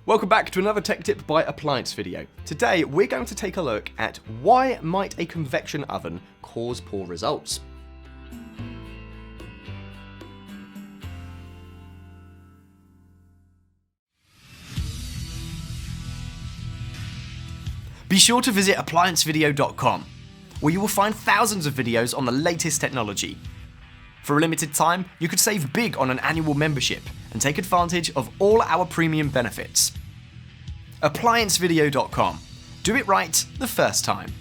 Welcome back to another tech tip by Appliance Video. Today we're going to take a look at why might a convection oven cause poor results. Be sure to visit ApplianceVideo.com, where you will find thousands of videos on the latest technology. For a limited time, you could save big on an annual membership and take advantage of all our premium benefits. ApplianceVideo.com. Do it right the first time.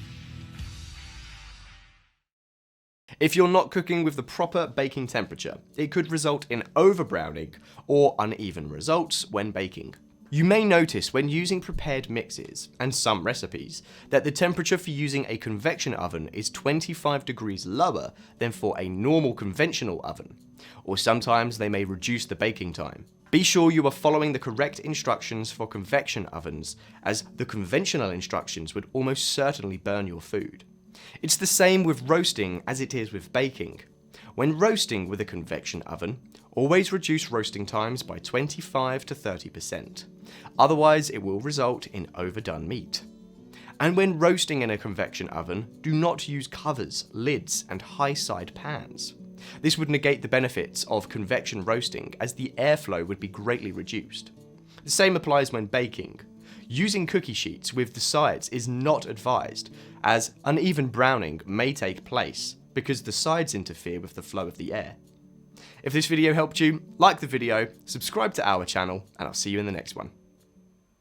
If you're not cooking with the proper baking temperature, it could result in overbrowning or uneven results when baking. You may notice when using prepared mixes, and some recipes, that the temperature for using a convection oven is 25 degrees lower than for a normal conventional oven, or sometimes they may reduce the baking time. Be sure you are following the correct instructions for convection ovens, as the conventional instructions would almost certainly burn your food. It's the same with roasting as it is with baking. When roasting with a convection oven, always reduce roasting times by 25 to 30%. Otherwise, it will result in overdone meat. And when roasting in a convection oven, do not use covers, lids, and high-side pans. This would negate the benefits of convection roasting, as the airflow would be greatly reduced. The same applies when baking. Using cookie sheets with the sides is not advised, as uneven browning may take place because the sides interfere with the flow of the air. If this video helped you, like the video, subscribe to our channel, and I'll see you in the next one.